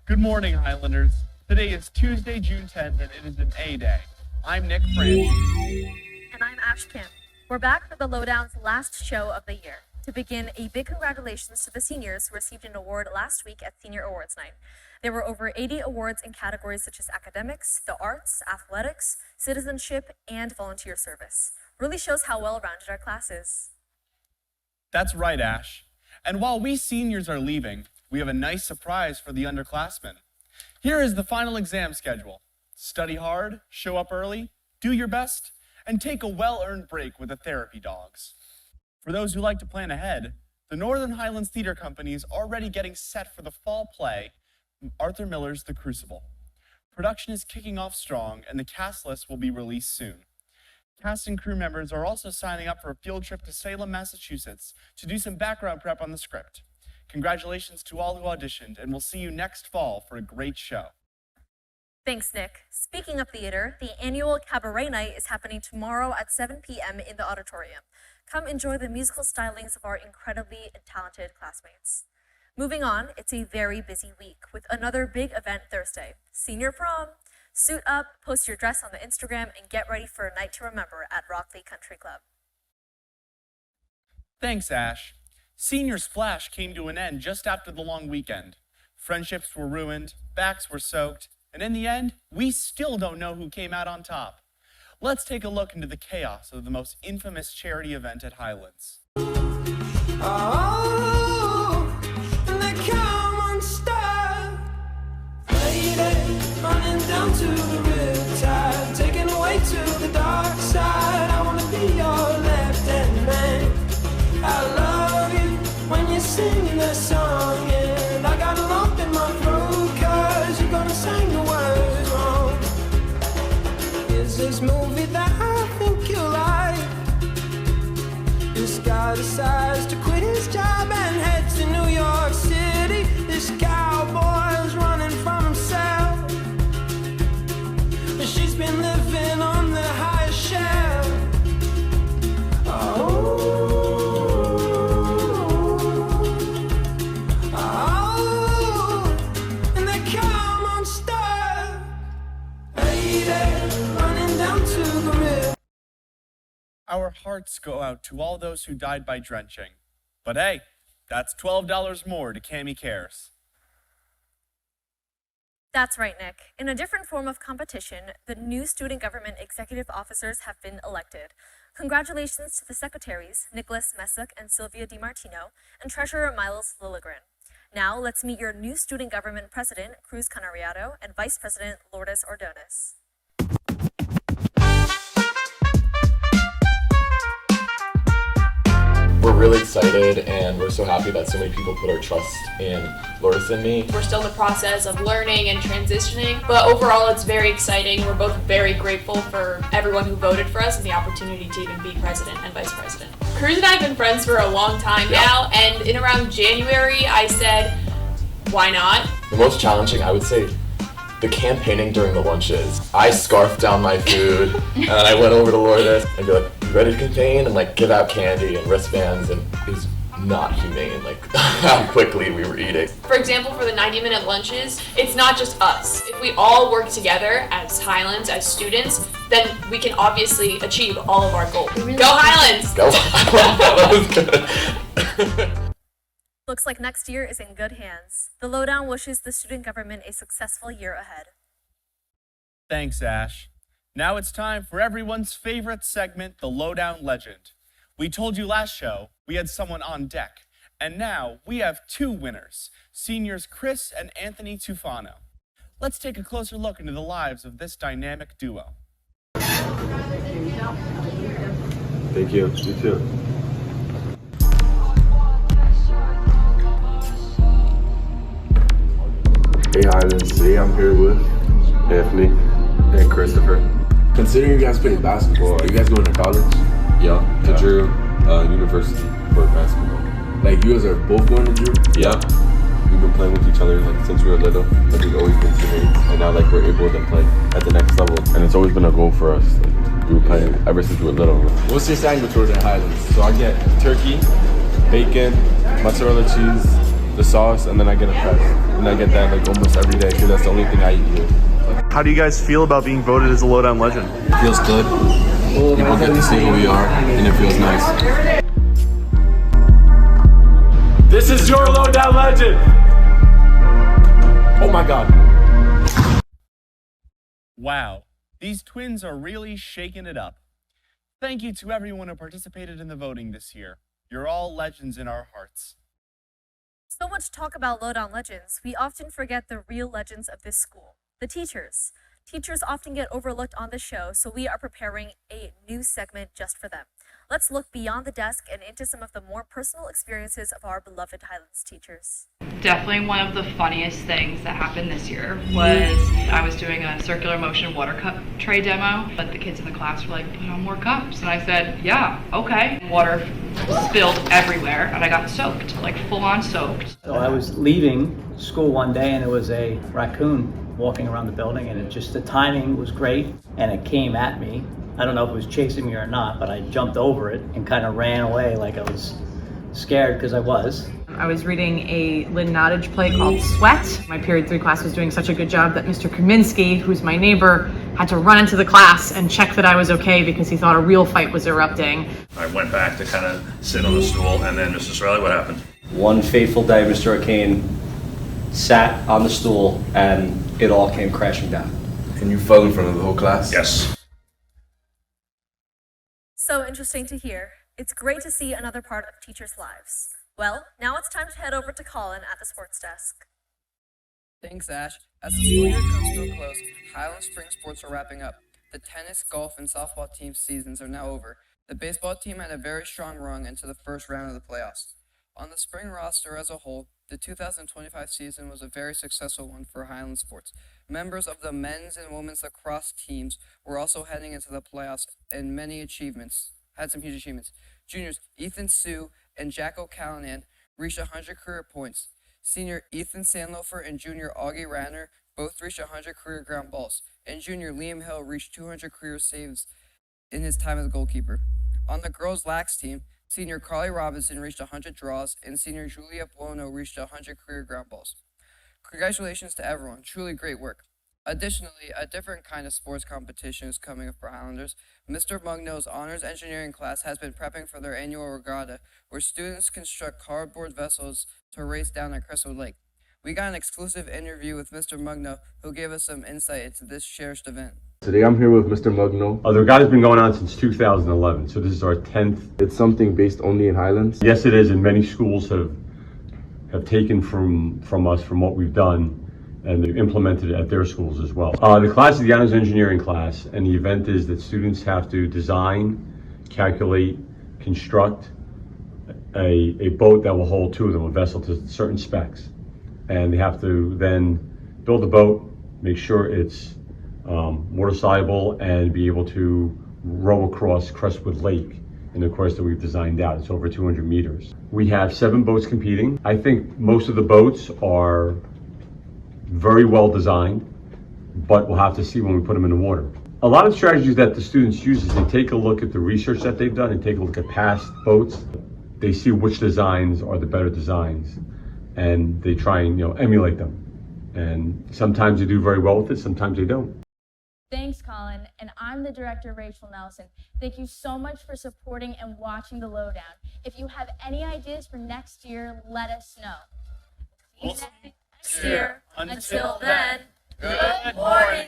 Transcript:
Good morning, Highlanders. Today is Tuesday, June 10th, and it is an A Day. I'm Nick Franchi. And I'm Ash Kim. We're back for the Lowdown's last show of the year. To begin, a big congratulations to the seniors who received an award last week at Senior Awards Night. There were over 80 awards in categories such as academics, the arts, athletics, citizenship, and volunteer service. Really shows how well-rounded our class is. That's right, Ash. And while we seniors are leaving, we have a nice surprise for the underclassmen. Here is the final exam schedule. Study hard, show up early, do your best, and take a well-earned break with the therapy dogs. For those who like to plan ahead, the Northern Highlands Theater Company is already getting set for the fall play, Arthur Miller's The Crucible. Production is kicking off strong, and the cast list will be released soon. Cast and crew members are also signing up for a field trip to Salem, Massachusetts to do some background prep on the script. Congratulations to all who auditioned, and we'll see you next fall for a great show. Thanks, Nick. Speaking of theater, the annual Cabaret Night is happening tomorrow at 7 p.m. in the auditorium. Come enjoy the musical stylings of our incredibly talented classmates. Moving on, it's a very busy week with another big event Thursday, Senior Prom. Suit up, post your dress on the Instagram, and get ready for a night to remember at Rockley Country Club. Thanks, Ash. Senior Splash came to an end just after the long weekend. Friendships were ruined, backs were soaked, and in the end, we still don't know who came out on top. Let's take a look into the chaos of the most infamous charity event at Highlands. Running down to the riptide, taken away to the dark side. I wanna be your left-hand man. I love you when you're singing the song, and I got a lump in my throat 'cause you're gonna sing the words wrong. Is this movie that I think you like? This guy decides to quit his job and head to New York City. This cowboy's running from himself. She's been living on the highest shelf. And they come on star. Running down to the river. Our hearts go out to all those who died by drenching. But hey, that's $12 more to Cami Cares. That's right, Nick. In a different form of competition, the new student government executive officers have been elected. Congratulations to the secretaries, Nicholas Messick and Sylvia DiMartino, and Treasurer Miles Lilligren. Now, let's meet your new student government president, Cruz Canariato, and vice president, Lourdes Ordonez. We're really excited and we're so happy that so many people put our trust in Lourdes and me. We're still in the process of learning and transitioning, but overall it's very exciting. We're both very grateful for everyone who voted for us and the opportunity to even be president and vice president. Cruz and I have been friends for a long time now, and in around January I said, why not? The most challenging, I would say, the campaigning during the lunches. I scarfed down my food and then I went over to Lourdes and be like, you ready to campaign? And like give out candy and wristbands, and it was not humane, like how quickly we were eating. For example, for the 90-minute lunches, it's not just us. If we all work together as Highlands, as students, then we can obviously achieve all of our goals. Go Highlands! Go Highlands! That was good. Looks like next year is in good hands. The Lowdown wishes the student government a successful year ahead. Thanks, Ash. Now it's time for everyone's favorite segment, the Lowdown Legend. We told you last show we had someone on deck, and now we have two winners, seniors Chris and Anthony Tufano. Let's take a closer look into the lives of this dynamic duo. Thank you. You too. Hey Highlands, today I'm here with Anthony and Christopher. Considering you guys play basketball, are you guys going to college? Yeah, to Drew University for basketball. Like you guys are both going to Drew? Yeah. We've been playing with each other like since we were little. Like we've always been teammates, and now like we're able to play at the next level. And it's always been a goal for us. Like, we were playing ever since we were little. What's your sandwich order at Highlands? So I get turkey, bacon, mozzarella cheese, the sauce, and then I get a press. And I get that like almost every day because that's the only thing I eat here. How do you guys feel about being voted as a LowDown legend? It feels good. People get to see who we are, and it feels nice. This is your LowDown legend. Oh my God. Wow, these twins are really shaking it up. Thank you to everyone who participated in the voting this year. You're all legends in our hearts. So much talk about LowDown legends, we often forget the real legends of this school, the teachers. Teachers often get overlooked on the show, so we are preparing a new segment just for them. Let's look beyond the desk and into some of the more personal experiences of our beloved Highlands teachers. Definitely one of the funniest things that happened this year was I was doing a circular motion water cup tray demo, but the kids in the class were like, put on more cups. And I said, yeah, okay. Water spilled everywhere and I got soaked, like full on soaked. So I was leaving school one day and there was a raccoon walking around the building, and it just, the timing was great and it came at me. I don't know if it was chasing me or not, but I jumped over it and kind of ran away like I was scared, because I was. I was reading a Lynn Nottage play called Sweat. My period 3 class was doing such a good job that Mr. Kaminsky, who's my neighbor, had to run into the class and check that I was okay because he thought a real fight was erupting. I went back to kind of sit on the stool, and then Mr. Sorelli, what happened? One fateful day, Mr. O'Kane sat on the stool and it all came crashing down. And you fell in front of the whole class? Yes. So interesting to hear. It's great to see another part of teachers' lives. Well, now it's time to head over to Colin at the sports desk. Thanks, Ash. As the school year comes to a close, Highland Spring sports are wrapping up. The tennis, golf, and softball team seasons are now over. The baseball team had a very strong run into the first round of the playoffs. On the spring roster as a whole, the 2025 season was a very successful one for Highland sports. Members of the men's and women's lacrosse teams were also heading into the playoffs and had some huge achievements. Juniors Ethan Sue and Jack O'Callanan reached 100 career points. Senior Ethan Sandlofer and junior Augie Ranner both reached 100 career ground balls, and junior Liam Hill reached 200 career saves in his time as a goalkeeper. On the girls' lax team, senior Carly Robinson reached 100 draws, and senior Julia Buono reached 100 career ground balls. Congratulations to everyone, truly great work. Additionally, a different kind of sports competition is coming up for Highlanders. Mr. Mugno's honors engineering class has been prepping for their annual regatta, where students construct cardboard vessels to race down at Crestwood Lake. We got an exclusive interview with Mr. Mugno, who gave us some insight into this cherished event. Today I'm here with Mr. Mugno. The regatta's been going on since 2011, so this is our 10th. It's something based only in Highlands? Yes, it is, and many schools have taken from us, from what we've done, and they've implemented it at their schools as well. The class is the honors engineering class, and the event is that students have to design, calculate, construct a boat that will hold 2 of them, a vessel to certain specs. And they have to then build a boat, make sure it's water soluble, and be able to row across Crestwood Lake in the course that we've designed out. It's over 200 meters. We have 7 boats competing. I think most of the boats are very well designed, but we'll have to see when we put them in the water. A lot of strategies that the students use is they take a look at the research that they've done and take a look at past boats. They see which designs are the better designs, and they try and emulate them. And sometimes they do very well with it, sometimes they don't. Thanks, Colin, and I'm the director, Rachel Nelson. Thank you so much for supporting and watching the LowDown. If you have any ideas for next year, let us know. See you next year. Until then, good morning,